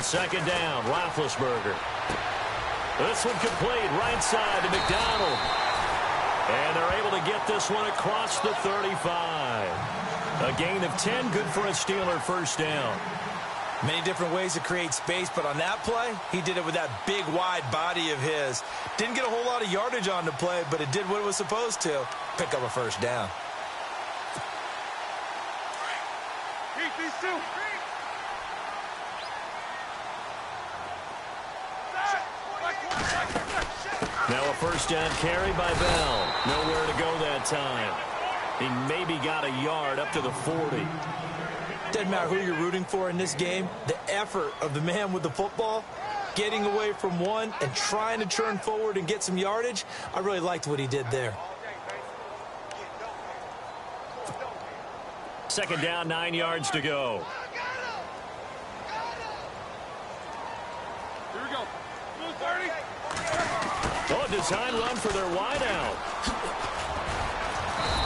On second down, Roethlisberger. This one complete right side to McDonald. And they're able to get this one across the 35. A gain of 10, good for a Steeler first down. Many different ways to create space, but on that play, he did it with that big, wide body of his. Didn't get a whole lot of yardage on the play, but it did what it was supposed to. Pick up a first down. Now a first down carry by Bell. Nowhere to go that time. He maybe got a yard up to the 40. Doesn't matter who you're rooting for in this game. The effort of the man with the football, getting away from one and trying to turn forward and get some yardage, I really liked what he did there. Second down, 9 yards to go. Here we go. 30. Oh, a design run for their wideout.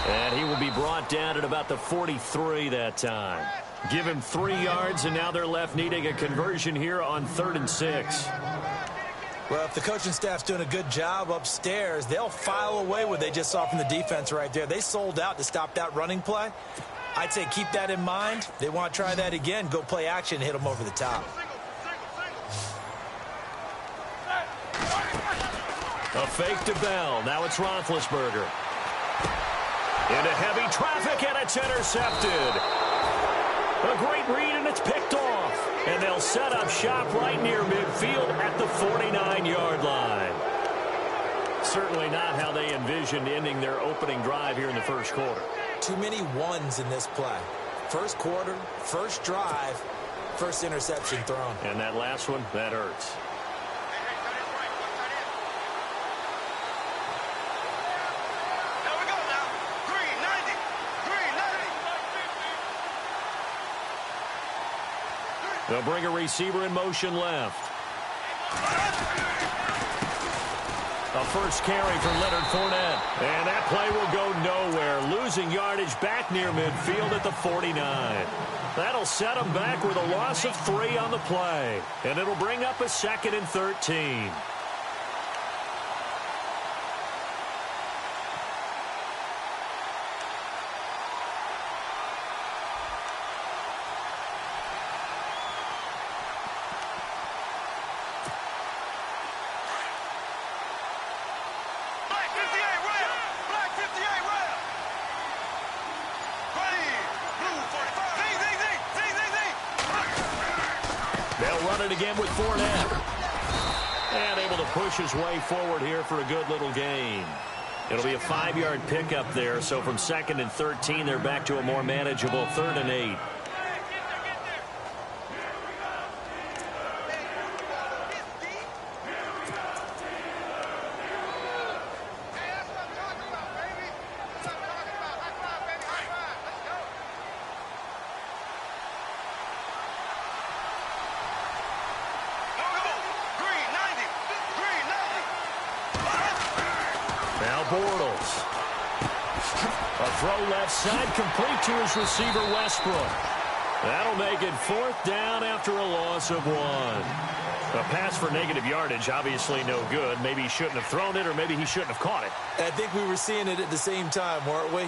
And he will be brought down at about the 43 that time. Give him 3 yards, and now they're left needing a conversion here on 3rd and 6. Well, if the coaching staff's doing a good job upstairs, they'll file away what they just saw from the defense right there. They sold out to stop that running play. I'd say keep that in mind. They want to try that again, go play action, hit them over the top. A fake to Bell. Now it's Roethlisberger. Into heavy traffic, and it's intercepted. A great read, and it's picked off. And they'll set up shop right near midfield at the 49-yard line. Certainly not how they envisioned ending their opening drive here in the first quarter. Too many ones in this play. First quarter, first drive, first interception thrown. And that last one, that hurts. They'll bring a receiver in motion left. A first carry for Leonard Fournette. And that play will go nowhere. Losing yardage back near midfield at the 49. That'll set them back with a loss of 3 on the play. And it'll bring up a 2nd and 13. Again with Fournette. And able to push his way forward here for a good little gain. It'll be a 5-yard pickup there, so from 2nd and 13, they're back to a more manageable 3rd and 8. Side complete to his receiver, Westbrook. That'll make it 4th down after a loss of 1. A pass for negative yardage, obviously no good. Maybe he shouldn't have thrown it, or maybe he shouldn't have caught it. I think we were seeing it at the same time, weren't we?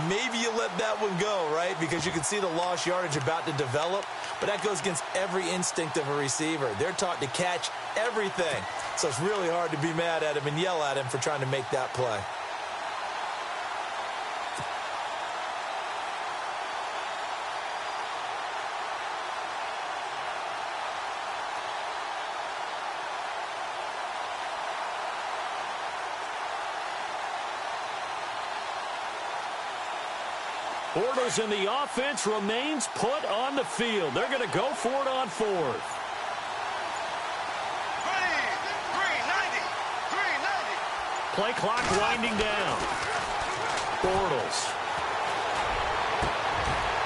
Maybe you let that one go, right? Because you can see the lost yardage about to develop. But that goes against every instinct of a receiver. They're taught to catch everything. So it's really hard to be mad at him and yell at him for trying to make that play. Bortles in the offense remains put on the field. They're going to go for it on 4th. Play clock winding down. Bortles.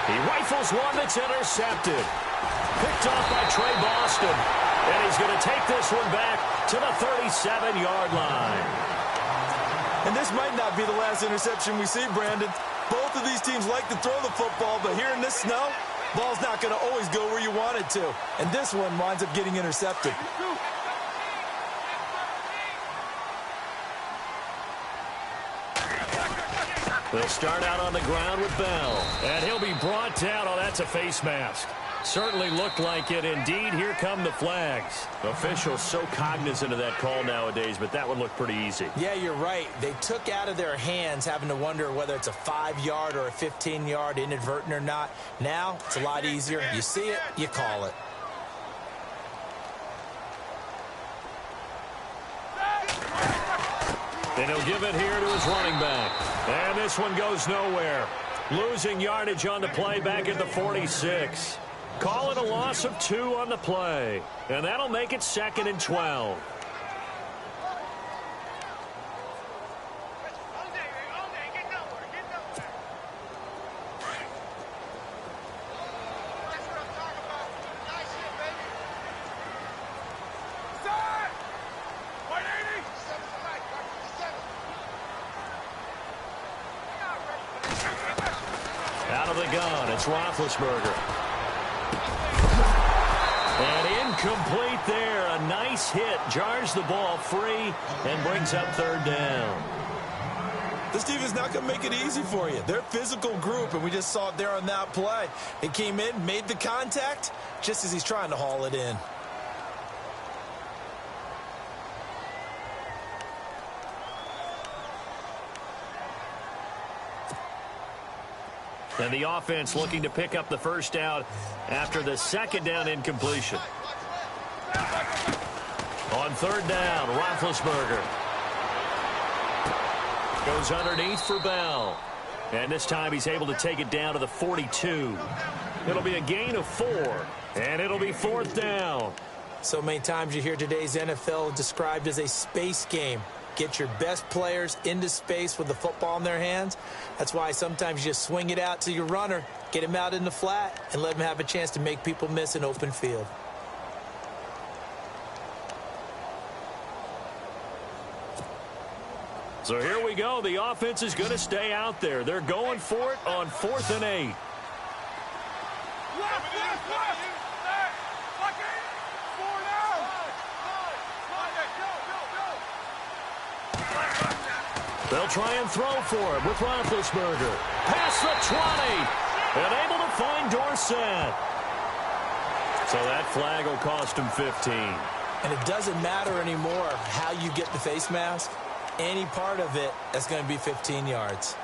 He rifles one that's intercepted. Picked off by Trey Boston. And he's going to take this one back to the 37-yard line. And this might not be the last interception we see, Brandon. Both of these teams like to throw the football, but here in this snow, Ball's not going to always go where you want it to. And this one winds up getting intercepted. They'll start out on the ground with Bell. And he'll be brought down. Oh, that's a face mask. Certainly looked like it. Indeed, here come the flags. Officials so cognizant of that call nowadays, but that one looked pretty easy. Yeah, you're right. They took out of their hands having to wonder whether it's a 5-yard or a 15-yard inadvertent or not. Now, it's a lot easier. You see it, you call it. And he'll give it here to his running back. And this one goes nowhere. Losing yardage on the play back at the 46. Call it a loss of 2 on the play. And that'll make it 2nd and 12. Out of the gun, it's Roethlisberger. And incomplete there. A nice hit. Jars the ball free and brings up 3rd down. This team is not going to make it easy for you. They're a physical group, and we just saw it there on that play. It came in, made the contact, just as he's trying to haul it in. And the offense looking to pick up the first down after the 2nd down incompletion. On 3rd down, Roethlisberger goes underneath for Bell. And this time he's able to take it down to the 42. It'll be a gain of 4, and it'll be 4th down. So many times you hear today's NFL described as a space game. Get your best players into space with the football in their hands. That's why sometimes you just swing it out to your runner, get him out in the flat, and let him have a chance to make people miss an open field. So here we go. The offense is going to stay out there. They're going for it on 4th and 8. They'll try and throw for it with Roethlisberger. Past the 20. And able to find Dorsett. So that flag will cost him 15. And it doesn't matter anymore how you get the face mask. Any part of it is going to be 15 yards.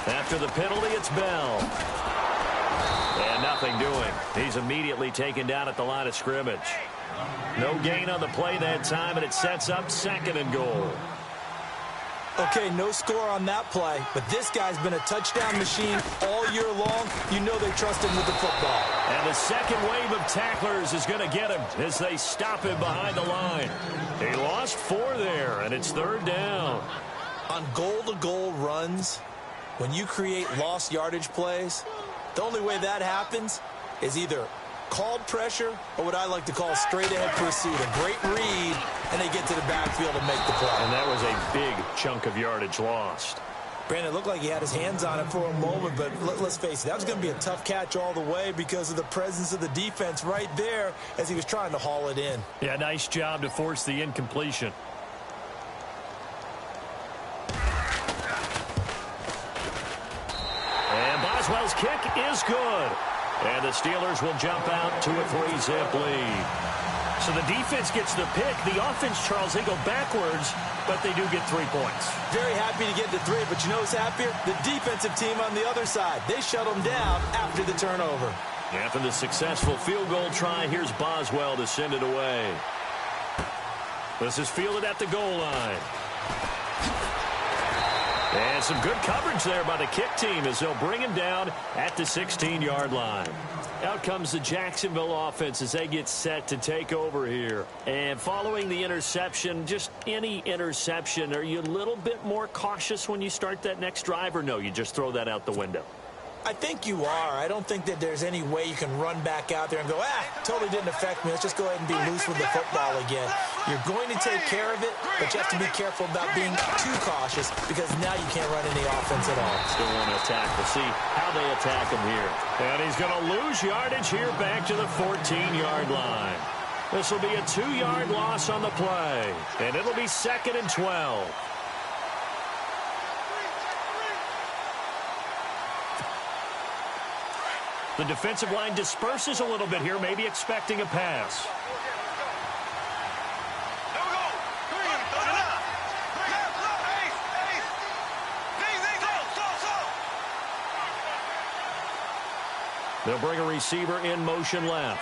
After the penalty, it's Bell. And nothing doing. He's immediately taken down at the line of scrimmage. No gain on the play that time, and it sets up 2nd and goal. Okay, no score on that play, but this guy's been a touchdown machine all year long. You know they trust him with the football. And the second wave of tacklers is going to get him as they stop him behind the line. He lost 4 there, and it's 3rd down. On goal-to-goal runs, when you create lost yardage plays, the only way that happens is either called pressure or what I like to call straight-ahead pursuit. A great read, and they get to the backfield and make the play. And that was a big chunk of yardage lost. Brandon, it looked like he had his hands on it for a moment, but let's face it, that was going to be a tough catch all the way because of the presence of the defense right there as he was trying to haul it in. Yeah, nice job to force the incompletion. Boswell's kick is good. And the Steelers will jump out to a 3-zip lead. So the defense gets the pick. The offense, Charles, they go backwards, but they do get 3 points. Very happy to get the 3, but you know who's happier? The defensive team on the other side. They shut them down after the turnover. After the successful field goal try, here's Boswell to send it away. This is fielded at the goal line. And some good coverage there by the kick team as they'll bring him down at the 16-yard line. Out comes the Jacksonville offense as they get set to take over here. And following the interception, just any interception, are you a little bit more cautious when you start that next drive, or no, you just throw that out the window? I think you are. I don't think that there's any way you can run back out there and go, totally didn't affect me. Let's just go ahead and be loose with the football again. You're going to take care of it, but you have to be careful about being too cautious because now you can't run any offense at all. Still want to attack. We'll see how they attack him here. And he's going to lose yardage here back to the 14-yard line. This will be a 2-yard loss on the play, and it'll be 2nd and 12. The defensive line disperses a little bit here, maybe expecting a pass. They'll bring a receiver in motion left.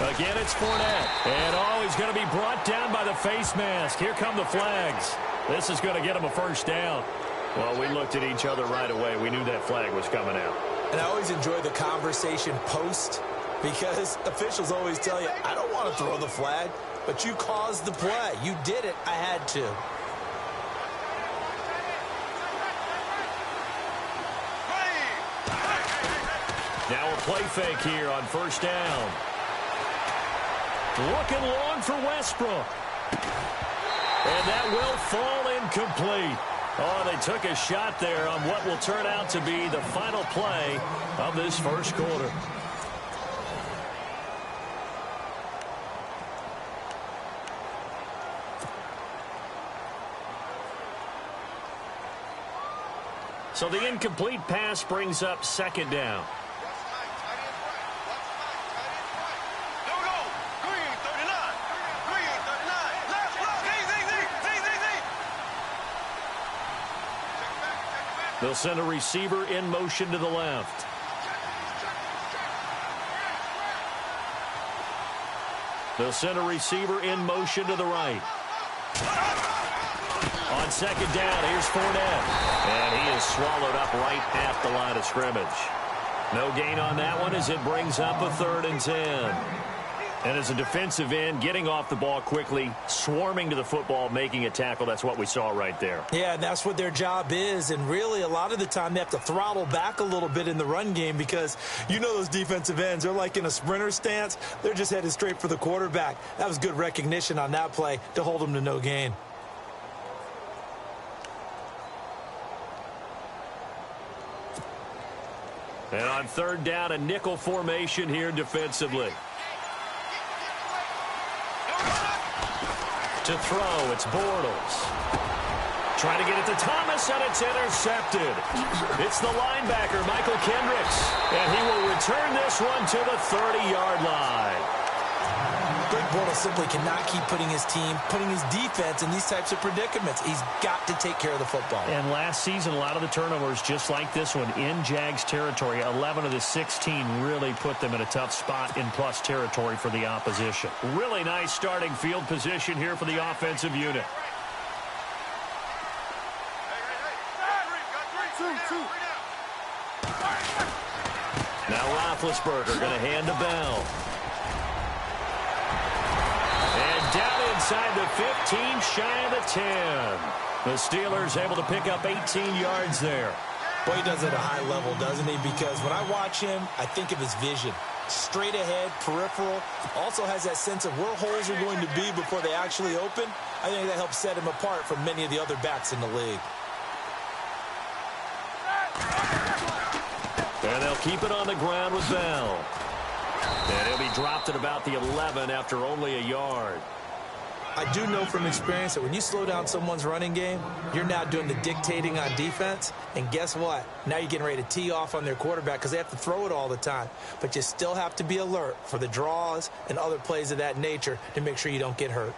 Again, it's Fournette. And, he's going to be brought down by the face mask. Here come the flags. This is going to get him a first down. Well, we looked at each other right away. We knew that flag was coming out. And I always enjoy the conversation post because officials always tell you, I don't want to throw the flag, but you caused the play. You did it. I had to. Now a play fake here on first down. Looking long for Westbrook. And that will fall incomplete. Oh, they took a shot there on what will turn out to be the final play of this first quarter. So the incomplete pass brings up 2nd down. They'll send a receiver in motion to the left. They'll send a receiver in motion to the right. On 2nd down, here's Fournette. And he is swallowed up right at the line of scrimmage. No gain on that one as it brings up a 3rd and 10. And as a defensive end, getting off the ball quickly, swarming to the football, making a tackle, that's what we saw right there. Yeah, and that's what their job is. And really, a lot of the time, they have to throttle back a little bit in the run game because you know those defensive ends, they're like in a sprinter stance. They're just headed straight for the quarterback. That was good recognition on that play to hold them to no gain. And on 3rd down, a nickel formation here defensively. To throw, it's Bortles. Trying to get it to Thomas, and it's intercepted. It's the linebacker, Michael Kendricks. And he will return this one to the 30-yard line. Greg Bortles simply cannot keep putting his team, putting his defense in these types of predicaments. He's got to take care of the football. And last season, a lot of the turnovers, just like this one, in Jags territory. 11 of the 16 really put them in a tough spot in plus territory for the opposition. Really nice starting field position here for the offensive unit. Now Roethlisberger going to hand to Bell. Down inside the 15, shy of the 10. The Steelers able to pick up 18 yards there. Boy, he does it at a high level, doesn't he? Because when I watch him, I think of his vision. Straight ahead, peripheral. Also has that sense of where holes are going to be before they actually open. I think that helps set him apart from many of the other backs in the league. And they'll keep it on the ground with Bell. And he'll be dropped at about the 11 after only a yard. I do know from experience that when you slow down someone's running game, you're now doing the dictating on defense. And guess what? Now you're getting ready to tee off on their quarterback because they have to throw it all the time. But you still have to be alert for the draws and other plays of that nature to make sure you don't get hurt.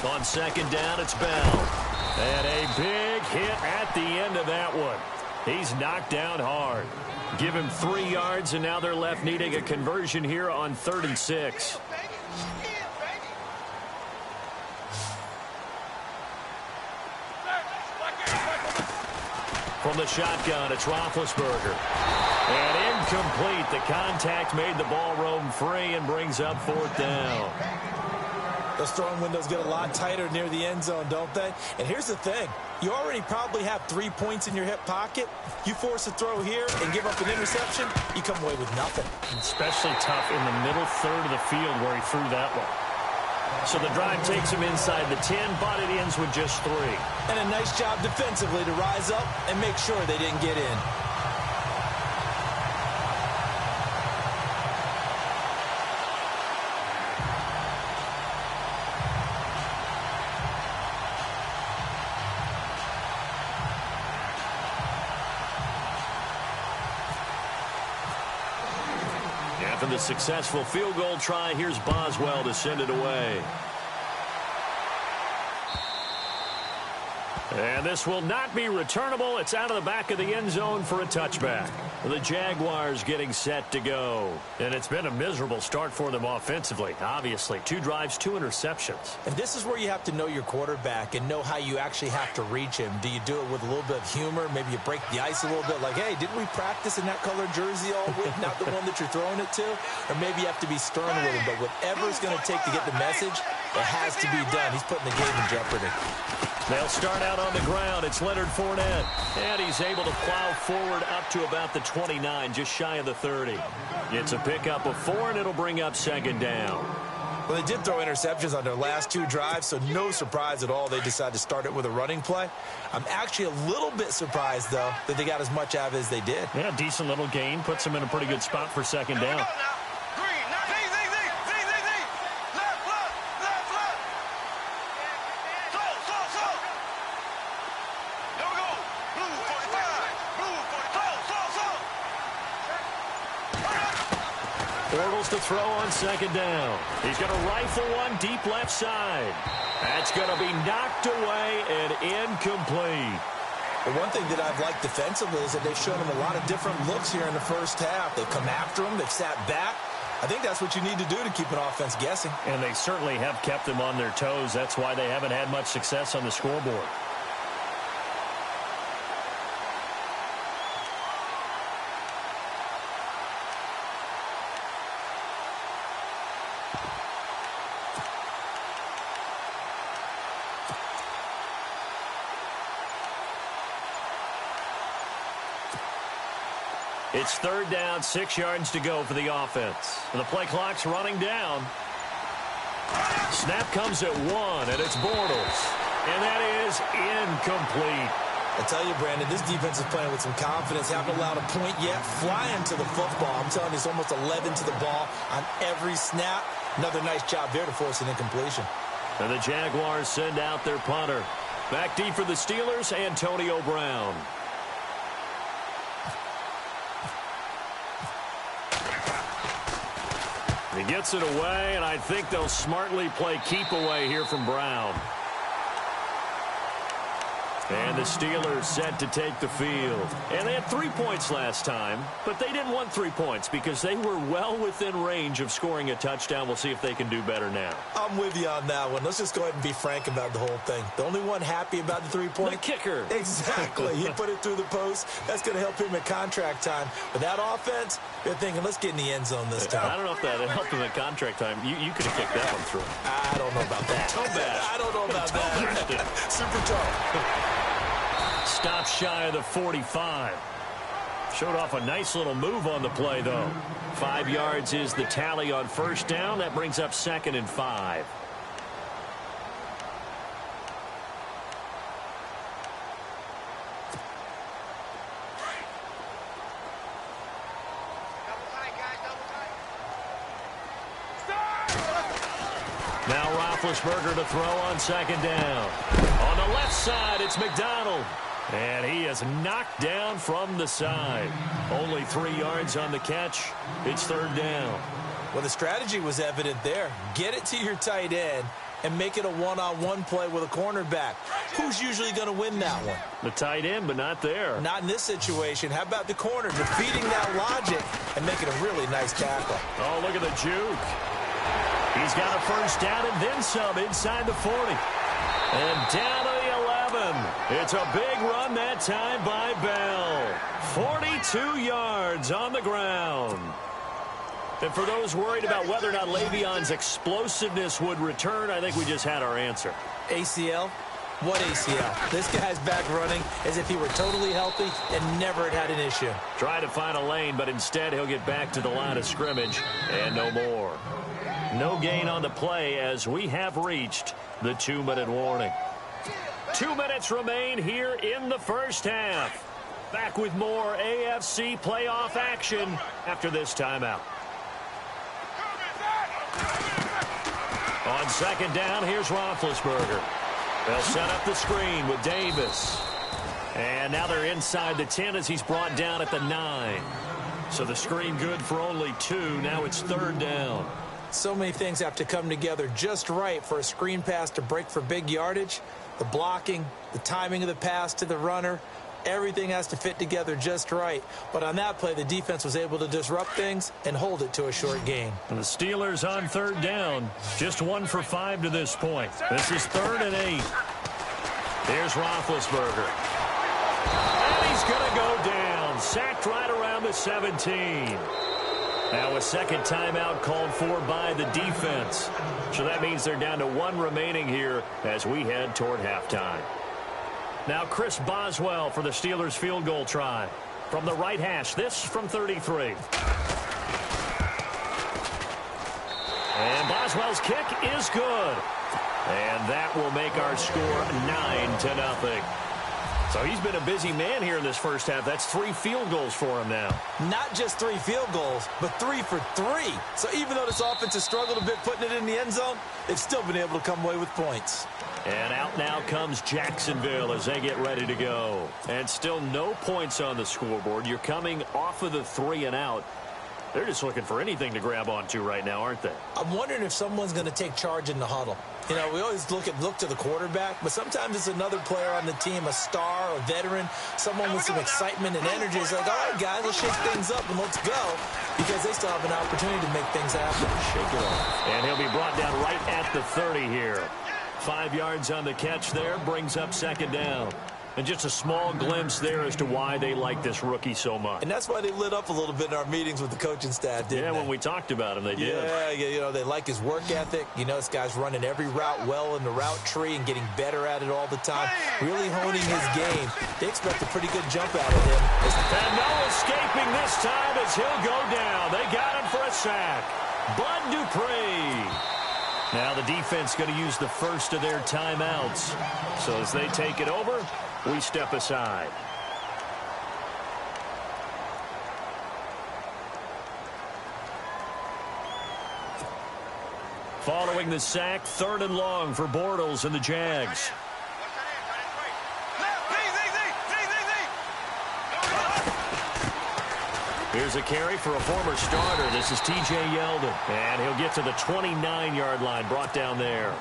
On 2nd down, it's Bell. And a big hit at the end of that one. He's knocked down hard. Give him 3 yards, and now they're left needing a conversion here on 3rd and 6. From the shotgun, it's Roethlisberger. And incomplete. The contact made the ball roam free and brings up 4th down. Those throwing windows get a lot tighter near the end zone, don't they? And here's the thing. You already probably have 3 points in your hip pocket. You force a throw here and give up an interception, you come away with nothing. Especially tough in the middle third of the field where he threw that one. So the drive takes him inside the 10, but it ends with just 3. And a nice job defensively to rise up and make sure they didn't get in. After the successful field goal try, here's Boswell to send it away. And this will not be returnable. It's out of the back of the end zone for a touchback. The Jaguars getting set to go. And it's been a miserable start for them offensively. Obviously, 2 drives, 2 interceptions. And this is where you have to know your quarterback and know how you actually have to reach him. Do you do it with a little bit of humor? Maybe you break the ice a little bit like, hey, didn't we practice in that colored jersey all week? Not the one that you're throwing it to? Or maybe you have to be stern with him. But whatever it's going to take to get the message, it has to be done. He's putting the game in jeopardy. They'll start out on the ground. It's Leonard Fournette. And he's able to plow forward up to about the 29, just shy of the 30. It's a pickup of 4, and it'll bring up 2nd down. Well, they did throw interceptions on their last 2 drives, so no surprise at all they decided to start it with a running play. I'm actually a little bit surprised, though, that they got as much out of it as they did. Yeah, decent little gain. Puts them in a pretty good spot for 2nd down. Bortles to throw on 2nd down. He's going to rifle one deep left side. That's going to be knocked away and incomplete. Well, one thing that I've liked defensively is that they've shown him a lot of different looks here in the first half. They've come after him. They've sat back. I think that's what you need to do to keep an offense guessing. And they certainly have kept them on their toes. That's why they haven't had much success on the scoreboard. It's 3rd down, 6 yards to go for the offense. The play clock's running down. Snap comes at 1, and it's Bortles. And that is incomplete. I tell you, Brandon, this defense is playing with some confidence. Haven't allowed a point yet. Flying to the football. I'm telling you, it's almost 11 to the ball on every snap. Another nice job there to force an incompletion. And the Jaguars send out their punter. Back deep for the Steelers, Antonio Brown. He gets it away, and I think they'll smartly play keep away here from Brown. And the Steelers set to take the field. And they had 3 points last time, but they didn't want 3 points because they were well within range of scoring a touchdown. We'll see if they can do better now. I'm with you on that one. Let's just go ahead and be frank about the whole thing. The only one happy about the 3-point? The kicker. Exactly. He put it through the post. That's going to help him at contract time. But that offense, they're thinking, let's get in the end zone this time. I don't know if that helped him at contract time. You could have kicked that one through. I don't know about that. Toe bash. I don't know about that. Super toe. Stop shy of the 45. Showed off a nice little move on the play, though. 5 yards is the tally on 1st down. That brings up 2nd and 5. Now Roethlisberger to throw on 2nd down. On the left side, it's McDonald. And he is knocked down from the side. Only 3 yards on the catch. It's 3rd down. Well, the strategy was evident there. Get it to your tight end, and make it a one-on-one play with a cornerback. Who's usually going to win that one? The tight end, but not there. Not in this situation. How about the corner defeating that logic and making a really nice tackle? Oh, look at the juke. He's got a first down and then some inside the 40. And down to the 11. It's a big run that time by Bell. 42 yards on the ground. And for those worried about whether or not Le'Veon's explosiveness would return, I think we just had our answer. ACL? What ACL? This guy's back running as if he were totally healthy and never had an issue. Try to find a lane, but instead he'll get back to the line of scrimmage and no more. No gain on the play as we have reached the 2-minute warning. 2 minutes remain here in the first half. Back with more AFC playoff action after this timeout. On second down, here's Roethlisberger. They'll set up the screen with Davis. And now they're inside the 10 as he's brought down at the 9. So the screen good for only 2. Now it's third down. So many things have to come together just right for a screen pass to break for big yardage. The blocking, the timing of the pass to the runner, everything has to fit together just right. But on that play, the defense was able to disrupt things and hold it to a short gain. And the Steelers on third down. Just 1 for 5 to this point. This is 3rd and 8. Here's Roethlisberger. And he's going to go down. Sacked right around the 17. Now a second timeout called for by the defense. So that means they're down to 1 remaining here as we head toward halftime. Now Chris Boswell for the Steelers field goal try. From the right hash, this from 33. And Boswell's kick is good. And that will make our score 9-0. So he's been a busy man here in this first half. That's 3 field goals for him now. Not just 3 field goals, but 3 for 3. So even though this offense has struggled a bit putting it in the end zone, they've still been able to come away with points. And out now comes Jacksonville as they get ready to go. And still no points on the scoreboard. You're coming off of the 3 and out. They're just looking for anything to grab onto right now, aren't they? I'm wondering if someone's going to take charge in the huddle. You know, we always look to the quarterback, but sometimes it's another player on the team, a star, a veteran, someone with some excitement and energy. It's like, all right, guys, let's shake things up and let's go, because they still have an opportunity to make things happen. Shake it off. And he'll be brought down right at the 30 here. 5 yards on the catch there, brings up second down. And just a small glimpse there as to why they like this rookie so much. And that's why they lit up a little bit in our meetings with the coaching staff, didn't they? Yeah, when we talked about him, they did. Yeah, you know, they like his work ethic. You know, this guy's running every route well in the route tree and getting better at it all the time, really honing his game. They expect a pretty good jump out of him. And no escaping this time as he'll go down. They got him for a sack. Bud Dupree. Now the defense going to use the first of their timeouts. So as they take it over, we step aside. Following the sack, 3rd and long for Bortles and the Jags. Here's a carry for a former starter. This is T.J. Yeldon. And he'll get to the 29-yard line, brought down there.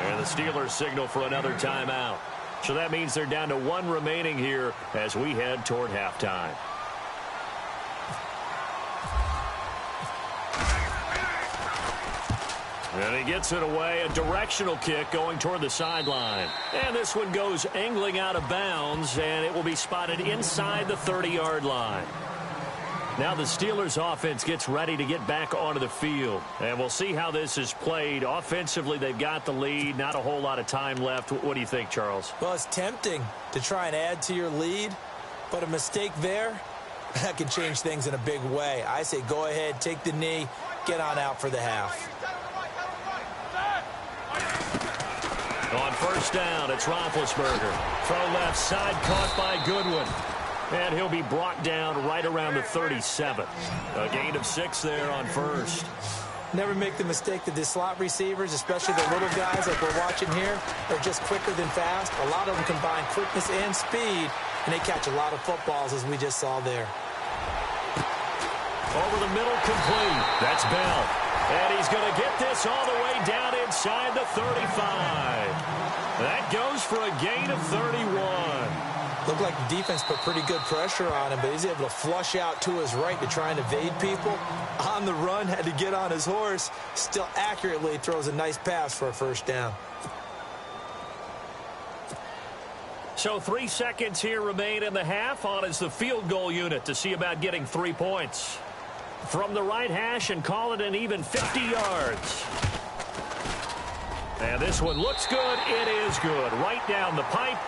And the Steelers signal for another timeout. So that means they're down to 1 remaining here as we head toward halftime. And he gets it away, a directional kick going toward the sideline. And this one goes angling out of bounds, and it will be spotted inside the 30-yard line. Now the Steelers offense gets ready to get back onto the field. And we'll see how this is played. Offensively, they've got the lead. Not a whole lot of time left. What do you think, Charles? Well, it's tempting to try and add to your lead, but a mistake there, that can change things in a big way. I say go ahead, take the knee, get on out for the half. On first down, it's Roethlisberger. Throw left side, caught by Goodwin. And he'll be brought down right around the 37. A gain of 6 there on first. Never make the mistake that the slot receivers, especially the little guys like we're watching here, are just quicker than fast. A lot of them combine quickness and speed, and they catch a lot of footballs, as we just saw there. Over the middle, complete. That's Bell. And he's going to get this all the way down inside the 35. That goes for a gain of 31. Looked like the defense put pretty good pressure on him, but he's able to flush out to his right to try and evade people. On the run, had to get on his horse. Still accurately throws a nice pass for a first down. So 3 seconds here remain in the half. On is the field goal unit to see about getting 3 points. From the right hash and call it an even 50 yards. And this one looks good. It is good. Right down the pipe.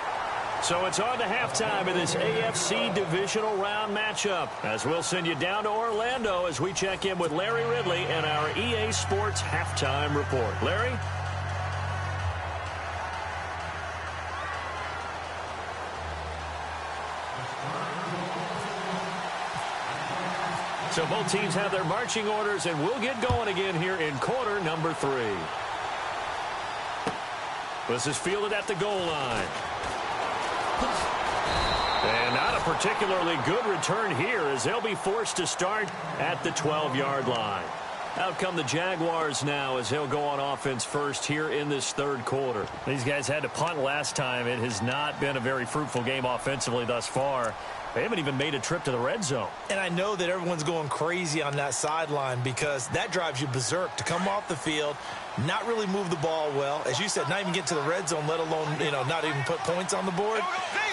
So it's on to halftime in this AFC divisional round matchup, as we'll send you down to Orlando as we check in with Larry Ridley and our EA Sports halftime report. Larry? So both teams have their marching orders, and we'll get going again here in quarter number 3. This is fielded at the goal line. And not a particularly good return here, as they'll be forced to start at the 12-yard line. Out come the Jaguars now as they'll go on offense first here in this third quarter. These guys had to punt last time. It has not been a very fruitful game offensively thus far. They haven't even made a trip to the red zone. And I know that everyone's going crazy on that sideline because that drives you berserk to come off the field, not really move the ball well. As you said, not even get to the red zone, let alone, not even put points on the board.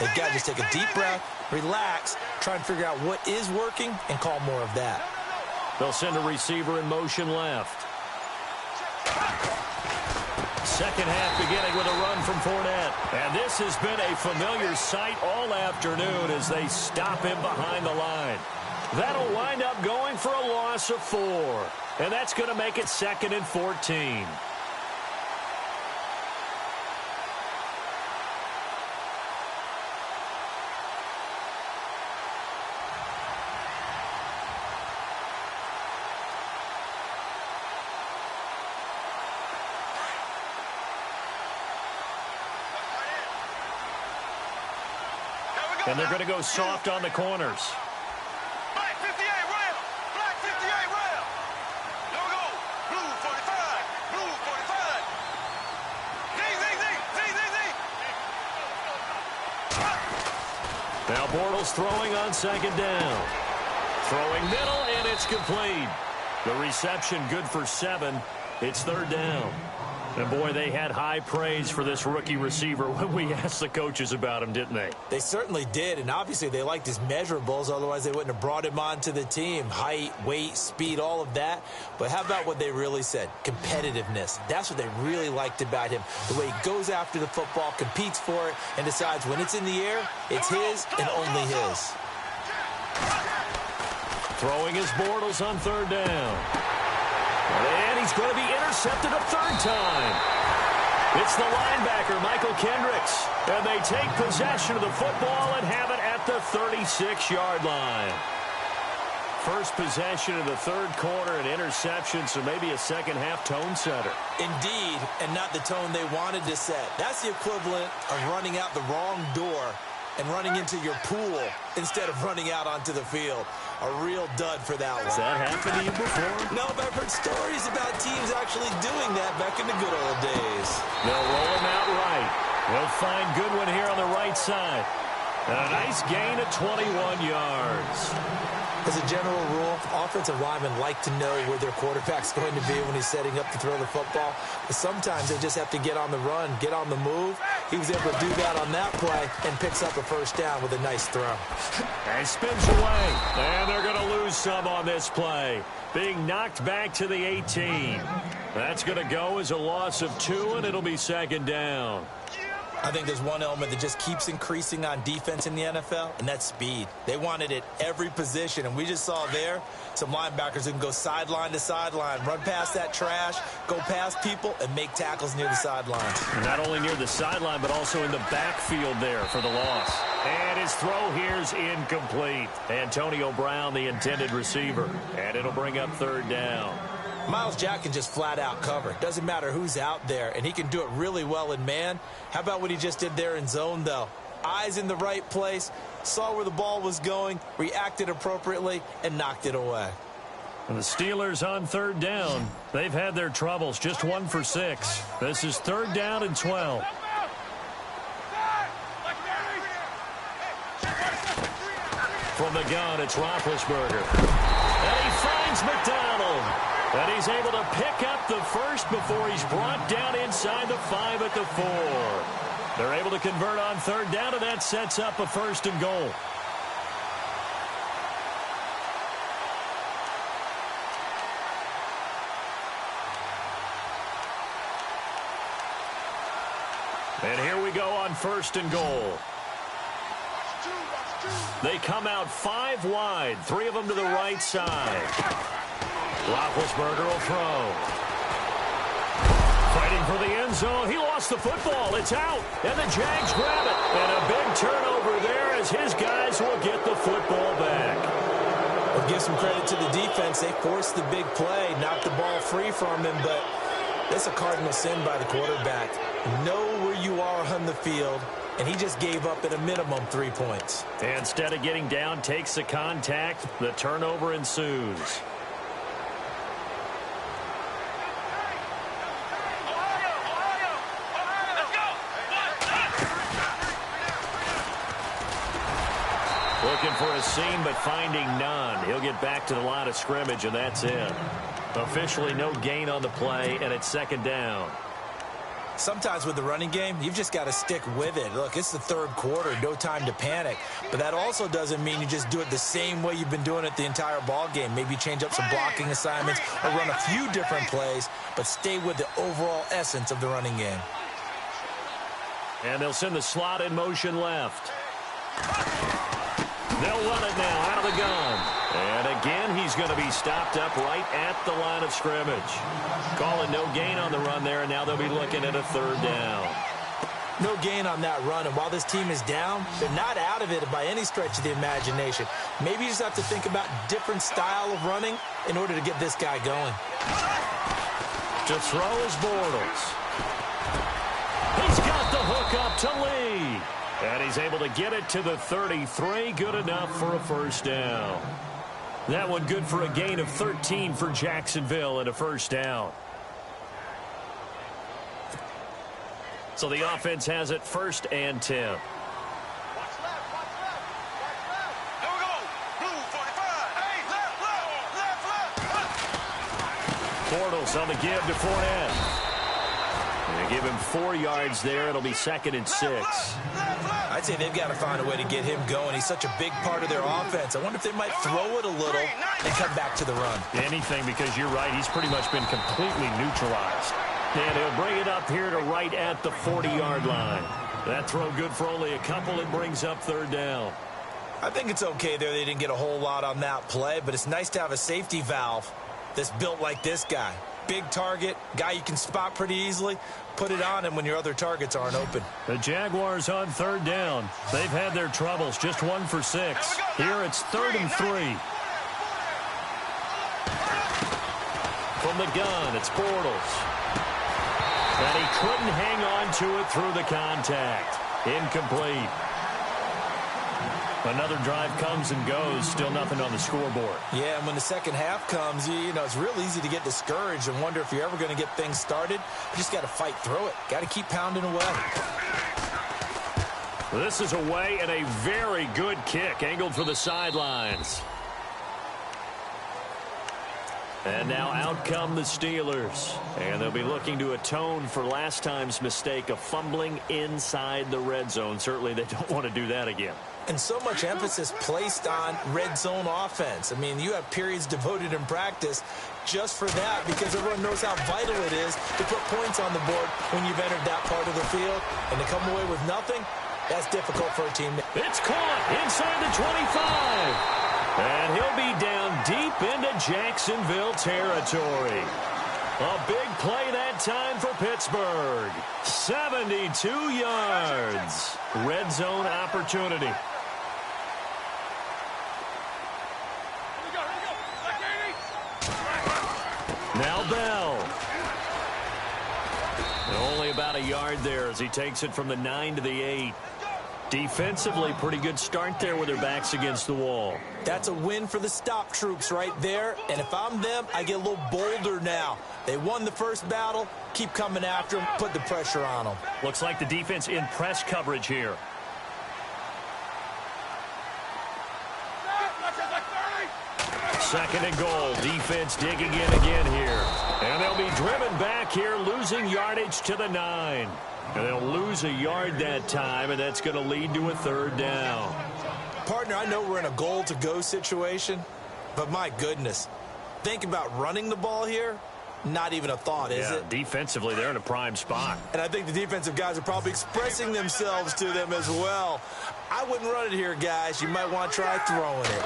They've got to just take a deep breath, relax, try and figure out what is working, and call more of that. They'll send a receiver in motion left. Second half beginning with a run from Fournette. And this has been a familiar sight all afternoon as they stop him behind the line. That'll wind up going for a loss of 4. And that's going to make it 2nd and 14. And they're going to go soft on the corners. Black 58 rail. Black 58 rail. There we go. Blue 45. Blue 45. Z. Now Bortles throwing on second down. Throwing middle, and it's complete. The reception good for 7. It's third down. And, boy, they had high praise for this rookie receiver when we asked the coaches about him, didn't they? They certainly did, and obviously they liked his measurables. Otherwise, they wouldn't have brought him onto the team. Height, weight, speed, all of that. But how about what they really said? Competitiveness. That's what they really liked about him. The way he goes after the football, competes for it, and decides when it's in the air, it's his and only his. Throwing his Bortles on third down. And he's going to be intercepted a third time. It's the linebacker, Michael Kendricks. And they take possession of the football and have it at the 36-yard line. First possession of the third quarter, an interception, so maybe a second-half tone setter. Indeed, and not the tone they wanted to set. That's the equivalent of running out the wrong door and running into your pool instead of running out onto the field. A real dud for that one. Has that happened to you before? No, but I've heard stories about teams actually doing that back in the good old days. They'll roll him out right. They'll find Goodwin here on the right side. And a nice gain of 21 yards. As a general rule, offensive linemen like to know where their quarterback's going to be when he's setting up to throw the football. But sometimes they just have to get on the run, get on the move. He was able to do that on that play and picks up a first down with a nice throw. And spins away. And they're going to lose some on this play. Being knocked back to the 18. That's going to go as a loss of 2, and it'll be second down. I think there's one element that just keeps increasing on defense in the NFL, and that's speed. They want it at every position, and we just saw there some linebackers who can go sideline to sideline, run past that trash, go past people, and make tackles near the sideline. Not only near the sideline, but also in the backfield there for the loss. And his throw here's incomplete. Antonio Brown, the intended receiver, and it'll bring up third down. Myles Jack can just flat out cover. Doesn't matter who's out there, and he can do it really well in man. How about what he just did there in zone, though? Eyes in the right place, saw where the ball was going, reacted appropriately, and knocked it away. And the Steelers on third down. They've had their troubles, just 1 for 6. This is third down and 12. From the gun, it's Roethlisberger. And he finds McDonald. And he's able to pick up the first before he's brought down inside the 5 at the 4. They're able to convert on third down, and that sets up a 1st and goal. And here we go on 1st and goal. They come out 5 wide, 3 of them to the right side. Roethlisberger will throw. Fighting for the end zone. He lost the football. It's out. And the Jags grab it. And a big turnover there as his guys will get the football back. Well, give some credit to the defense. They forced the big play, knocked the ball free from him, but that's a cardinal sin by the quarterback. Know where you are on the field, and he just gave up at a minimum 3 points. And instead of getting down, takes the contact. The turnover ensues. Looking for a seam, but finding none. He'll get back to the line of scrimmage, and that's it. Officially no gain on the play, and it's 2nd down. Sometimes with the running game, you've just got to stick with it. Look, it's the 3rd quarter, no time to panic. But that also doesn't mean you just do it the same way you've been doing it the entire ball game. Maybe change up some blocking assignments or run a few different plays, but stay with the overall essence of the running game. And they'll send the slot in motion left. They'll run it now out of the gun. And again, he's going to be stopped up right at the line of scrimmage. Calling no gain on the run there, and now they'll be looking at a 3rd down. No gain on that run, and while this team is down, they're not out of it by any stretch of the imagination. Maybe you just have to think about different style of running in order to get this guy going. To throw is Bortles. He's got the hook up to Lee. And he's able to get it to the 33. Good enough for a 1st down. That one good for a gain of 13 for Jacksonville and a 1st down. So the offense has it 1st and 10. Here we go. Blue 45. Hey, left. Bortles on the give to Fournette. They give him 4 yards there. It'll be 2nd and 6. I'd say they've got to find a way to get him going. He's such a big part of their offense. I wonder if they might throw it a little and come back to the run. Anything, because you're right. He's pretty much been completely neutralized. And he'll bring it up here to right at the 40-yard line. That throw good for only a couple. It brings up 3rd down. I think it's okay there. They didn't get a whole lot on that play, but it's nice to have a safety valve that's built like this guy. Big target, guy you can spot pretty easily. Put it on him when your other targets aren't open. The Jaguars on 3rd down. They've had their troubles, just 1 for 6. Here it's 3rd and 3. From the gun, it's Bortles. And he couldn't hang on to it through the contact. Incomplete. Another drive comes and goes. Still nothing on the scoreboard. Yeah, and when the second half comes, you know, it's real easy to get discouraged and wonder if you're ever going to get things started. You just got to fight through it. Got to keep pounding away. This is away and a very good kick. Angled for the sidelines. And now out come the Steelers. And they'll be looking to atone for last time's mistake of fumbling inside the red zone. Certainly they don't want to do that again. And so much emphasis placed on red zone offense. I mean, you have periods devoted in practice just for that because everyone knows how vital it is to put points on the board when you've entered that part of the field. And to come away with nothing, that's difficult for a team. It's caught inside the 25. And he'll be down deep into Jacksonville territory. A big play that time for Pittsburgh. 72 yards. Red zone opportunity. Now Bell. Only about a yard there as he takes it from the 9 to the 8. Defensively, pretty good start there with their backs against the wall. That's a win for the stop troops right there. And if I'm them, I get a little bolder now. They won the first battle. Keep coming after them. Put the pressure on them. Looks like the defense in press coverage here. Second and goal. Defense digging in again here. And they'll be driven back here, losing yardage to the 9. And they'll lose a yard that time, and that's going to lead to a third down. Partner, I know we're in a goal-to-go situation, but my goodness, think about running the ball here. Not even a thought, is it? Defensively, they're in a prime spot. And I think the defensive guys are probably expressing themselves to them as well. I wouldn't run it here, guys. You might want to try throwing it.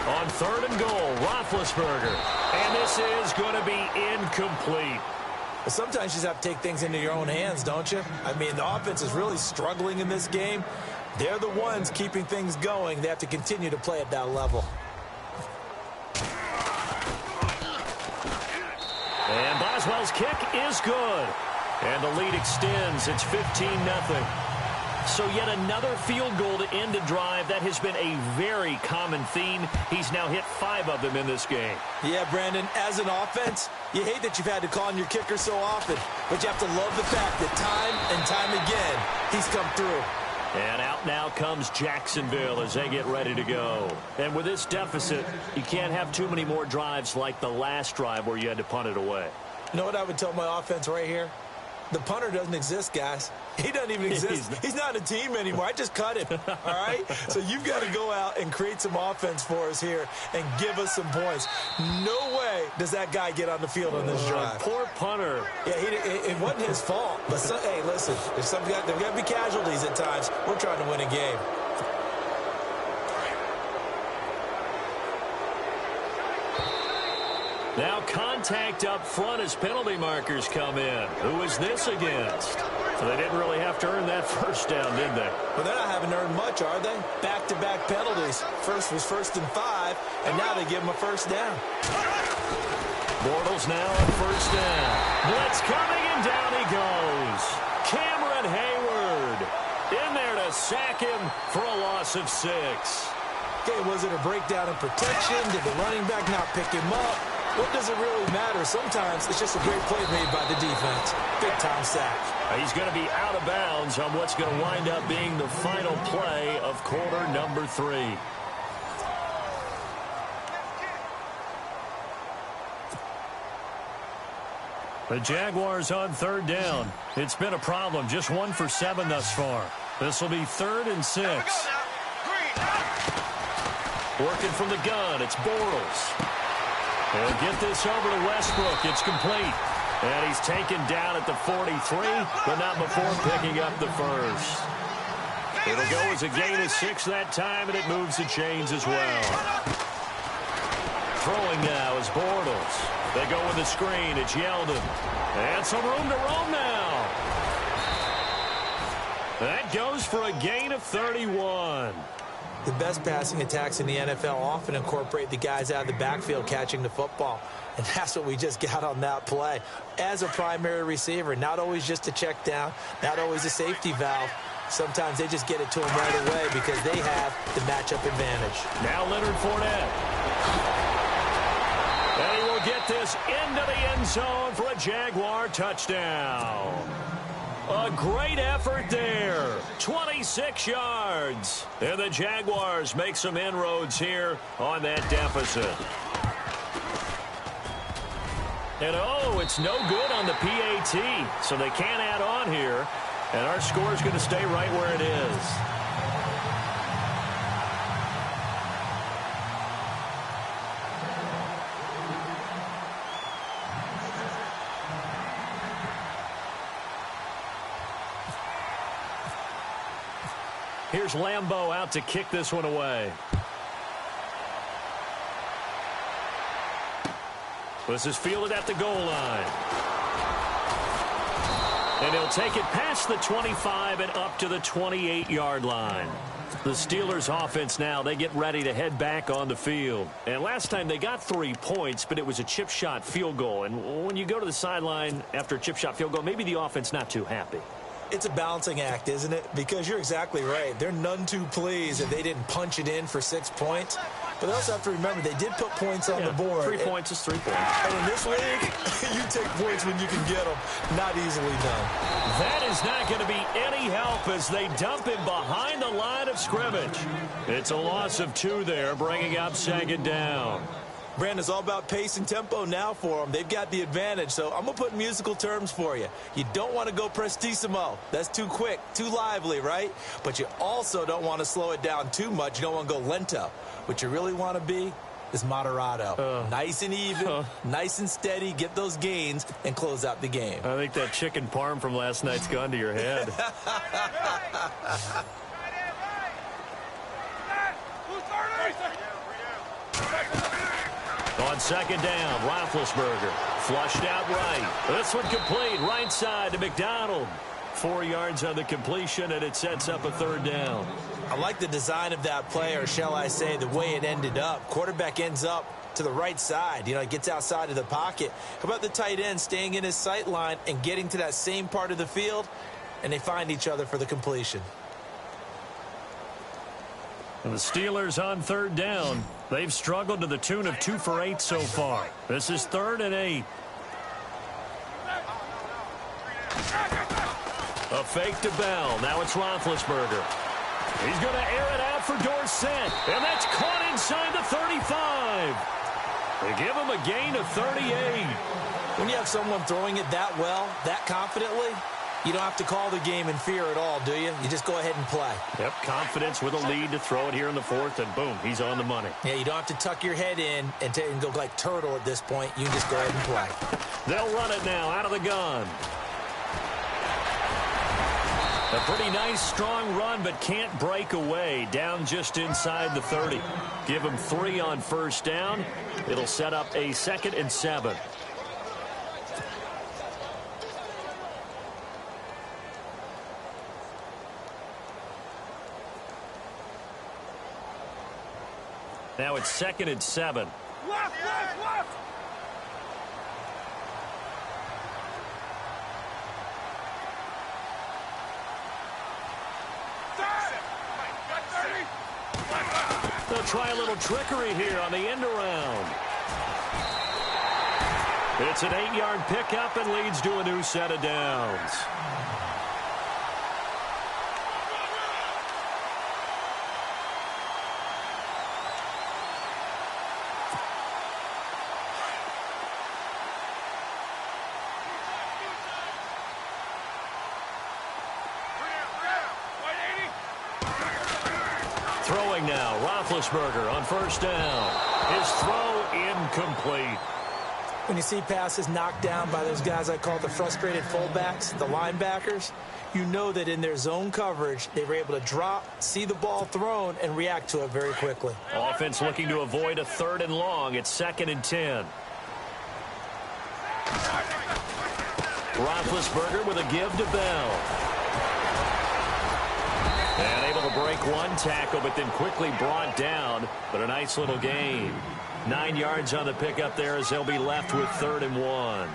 On third and goal, Roethlisberger. And this is going to be incomplete. But sometimes you just have to take things into your own hands, don't you? I mean, the offense is really struggling in this game. They're the ones keeping things going. They have to continue to play at that level. And Boswell's kick is good. And the lead extends. It's 15-0. So yet another field goal to end a drive. That has been a very common theme. He's now hit 5 of them in this game. Yeah, Brandon, as an offense, you hate that you've had to call on your kicker so often. But you have to love the fact that time and time again, he's come through. And out now comes Jacksonville as they get ready to go. And with this deficit, you can't have too many more drives like the last drive where you had to punt it away. You know what I would tell my offense right here? The punter doesn't exist, guys. He doesn't even exist. He's not a team anymore. I just cut him, all right? So you've got to go out and create some offense for us here and give us some points. No way does that guy get on the field on this drive. Poor punter. Yeah, it wasn't his fault. But, hey, listen, there's got to be casualties at times. We're trying to win a game. Now contact up front as penalty markers come in. Who is this against? So they didn't really have to earn that first down, did they? Well, they're not having earned much, are they? Back-to-back penalties. First was 1st and 5, and now they give them a first down. Bortles now on first down. Blitz coming, and down he goes. Cameron Hayward in there to sack him for a loss of 6. Okay, was it a breakdown in protection? Did the running back not pick him up? What does it really matter? Sometimes it's just a great play made by the defense. Big-time sack. He's going to be out of bounds on what's going to wind up being the final play of quarter number 3. The Jaguars on third down. It's been a problem. Just 1 for 7 thus far. This will be 3rd and 6. Working from the gun, it's Bortles. He'll get this over to Westbrook. It's complete. And he's taken down at the 43, but not before picking up the first. It'll go as a gain of 6 that time, and it moves the chains as well. Throwing now is Bortles. They go with the screen. It's Yeldon. And some room to roam now. That goes for a gain of 31. The best passing attacks in the NFL often incorporate the guys out of the backfield catching the football. And that's what we just got on that play. As a primary receiver, not always just a check down, not always a safety valve. Sometimes they just get it to him right away because they have the matchup advantage. Now Leonard Fournette. And he will get this into the end zone for a Jaguar touchdown. A great effort there. 26 yards. And the Jaguars make some inroads here on that deficit. And, oh, it's no good on the PAT. So they can't add on here. And our score is going to stay right where it is. Here's Lambeau out to kick this one away. This is fielded at the goal line. And he'll take it past the 25 and up to the 28-yard line. The Steelers offense now, they get ready to head back on the field. And last time they got 3 points, but it was a chip shot field goal. And when you go to the sideline after a chip shot field goal, maybe the offense not too happy. It's a balancing act, isn't it? Because you're exactly right. They're none too pleased if they didn't punch it in for 6 points. But they also have to remember they did put points on the board. 3 points is 3 points. And in this league, you take points when you can get them. Not easily done. That is not going to be any help as they dump him behind the line of scrimmage. It's a loss of 2 there, bringing up 2nd down. Brandon, it's all about pace and tempo now for them. They've got the advantage, so I'm going to put musical terms for you. You don't want to go prestissimo. That's too quick, too lively, right? But you also don't want to slow it down too much. You don't want to go lento. What you really want to be is moderato. Nice and even, nice and steady, get those gains, and close out the game. I think that chicken parm from last night's gone to your head. On 2nd down, Roethlisberger flushed out right. This one complete, right side to McDonald. 4 yards on the completion, and it sets up a 3rd down. I like the design of that play, or shall I say the way it ended up. Quarterback ends up to the right side. You know, it gets outside of the pocket. How about the tight end staying in his sight line and getting to that same part of the field, and they find each other for the completion. And the Steelers on 3rd down. They've struggled to the tune of 2 for 8 so far. This is 3rd and 8. A fake to Bell. Now it's Roethlisberger. He's going to air it out for Dorsett. And that's caught inside the 35. They give him a gain of 38. When you have someone throwing it that well, that confidently, you don't have to call the game in fear at all, do you? You just go ahead and play. Yep, confidence with a lead to throw it here in the 4th, and boom, he's on the money. Yeah, you don't have to tuck your head in and go like turtle at this point. You can just go ahead and play. They'll run it now out of the gun. A pretty nice, strong run, but can't break away. Down just inside the 30. Give him 3 on 1st down. It'll set up a 2nd and 7. Now it's 2nd and 7. Left! They'll try a little trickery here on the end around. It's an 8-yard pickup and leads to a new set of downs. Throwing now, Roethlisberger on 1st down. His throw incomplete. When you see passes knocked down by those guys I call the frustrated fullbacks, the linebackers, you know that in their zone coverage, they were able to drop, see the ball thrown, and react to it very quickly. Offense looking to avoid a 3rd and long. It's 2nd and 10. Roethlisberger with a give to Bell. And able to break one tackle, but then quickly brought down. But a nice little gain. 9 yards on the pickup there as they'll be left with 3rd and 1.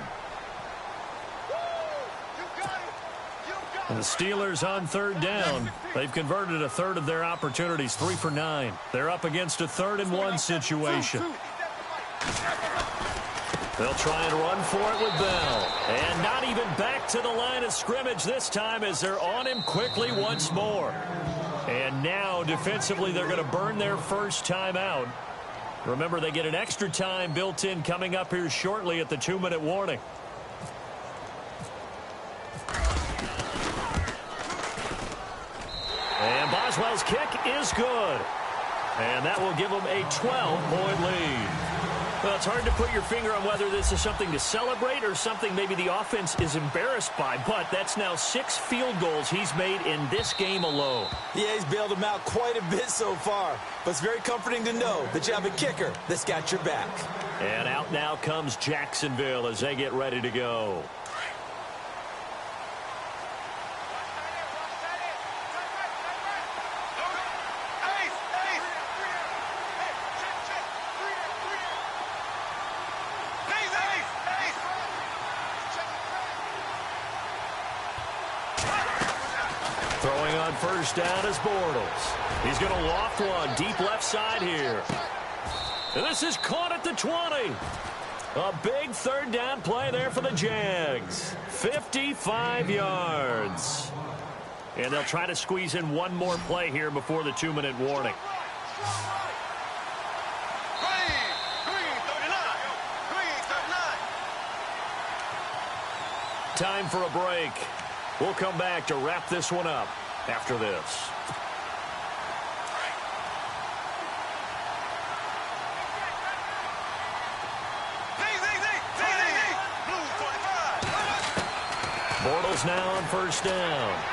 And the Steelers on 3rd down. They've converted a 1/3 of their opportunities, 3 for 9. They're up against a 3rd and 1 situation. They'll try and run for it with Bell. And not even back to the line of scrimmage this time as they're on him quickly once more. And now, defensively, they're going to burn their first time out. Remember, they get an extra time built in coming up here shortly at the 2-minute warning. And Boswell's kick is good. And that will give them a 12-point lead. Well, it's hard to put your finger on whether this is something to celebrate or something maybe the offense is embarrassed by, but that's now 6 field goals he's made in this game alone. Yeah, he's bailed them out quite a bit so far, but it's very comforting to know that you have a kicker that's got your back. And out now comes Jacksonville as they get ready to go. Throwing on first down is Bortles. He's going to loft one deep left side here. And this is caught at the 20. A big third down play there for the Jags. 55 yards. And they'll try to squeeze in one more play here before the 2-minute warning. Time for a break. We'll come back to wrap this one up after this. Bortles now on first down.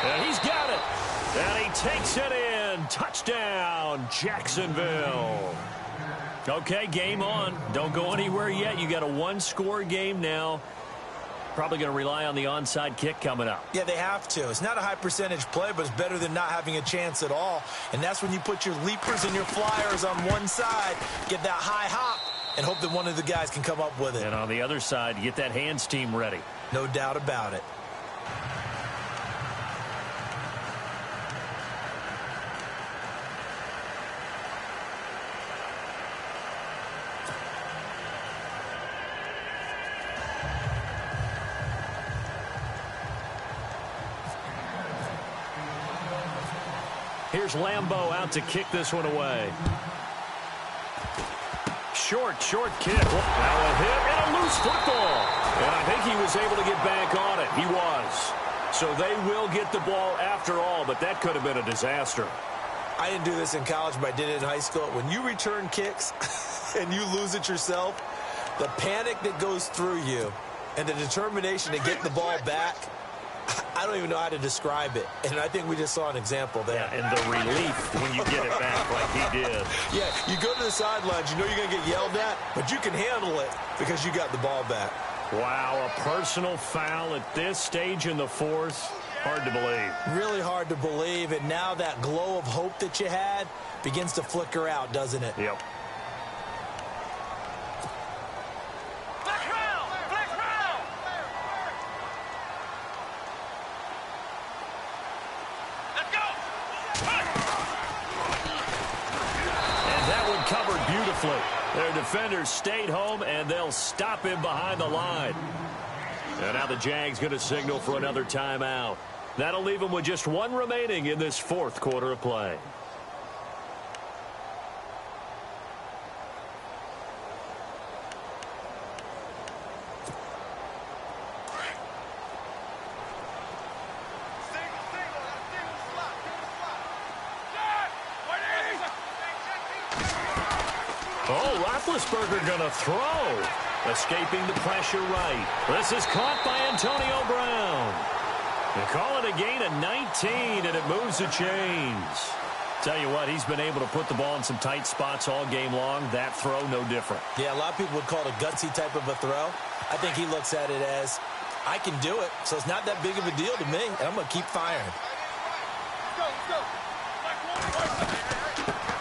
And he's got it. And he takes it in. Touchdown, Jacksonville. Okay, game on. Don't go anywhere yet. You got a one-score game now. Probably going to rely on the onside kick coming up. Yeah, they have to. It's not a high percentage play, but it's better than not having a chance at all. And that's when you put your leapers and your flyers on one side, get that high hop, and hope that one of the guys can come up with it. And on the other side, get that hands team ready. No doubt about it. Here's Lambeau out to kick this one away. Short kick. Now a hit and a loose football. And I think he was able to get back on it. He was. So they will get the ball after all, but that could have been a disaster. I didn't do this in college, but I did it in high school. When you return kicks and you lose it yourself, the panic that goes through you and the determination to get the ball back, I don't even know how to describe it. And I think we just saw an example there. Yeah, and the relief when you get it back like he did. Yeah, you go to the sidelines, you know you're going to get yelled at, but you can handle it because you got the ball back. Wow, a personal foul at this stage in the fourth. Hard to believe. Really hard to believe, and now that glow of hope that you had begins to flicker out, doesn't it? Yep. Their defenders stayed home, and they'll stop him behind the line. And now the Jags going to signal for another timeout. That'll leave them with just one remaining in this fourth quarter of play. Oh, Roethlisberger going to throw. Escaping the pressure right. This is caught by Antonio Brown. They call it a gain of 19, and it moves the chains. Tell you what, he's been able to put the ball in some tight spots all game long. That throw, no different. Yeah, a lot of people would call it a gutsy type of a throw. I think he looks at it as, I can do it, so it's not that big of a deal to me, and I'm going to keep firing.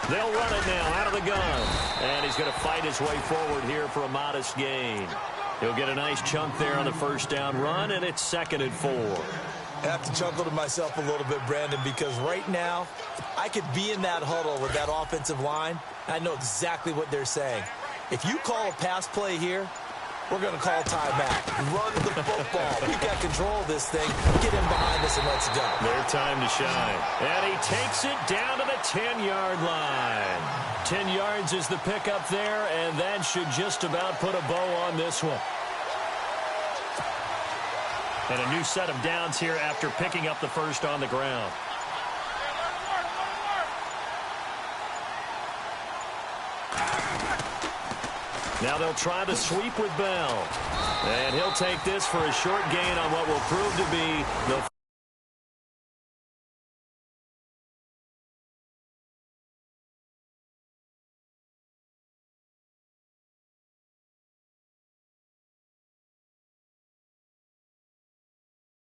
They'll run it now out of the gun. And he's going to fight his way forward here for a modest gain. He'll get a nice chunk there on the first down run, and it's 2nd and 4. I have to chuckle to myself a little bit, Brandon, because right now I could be in that huddle with that offensive line. I know exactly what they're saying. If you call a pass play here, we're going to call timeout. Run the football. We got control of this thing. Get him behind us and let's go. Their time to shine. And he takes it down to the 10-yard line. 10 yards is the pickup there, and that should just about put a bow on this one. And a new set of downs here after picking up the first on the ground. Now they'll try to sweep with Bell. And he'll take this for a short gain on what will prove to be the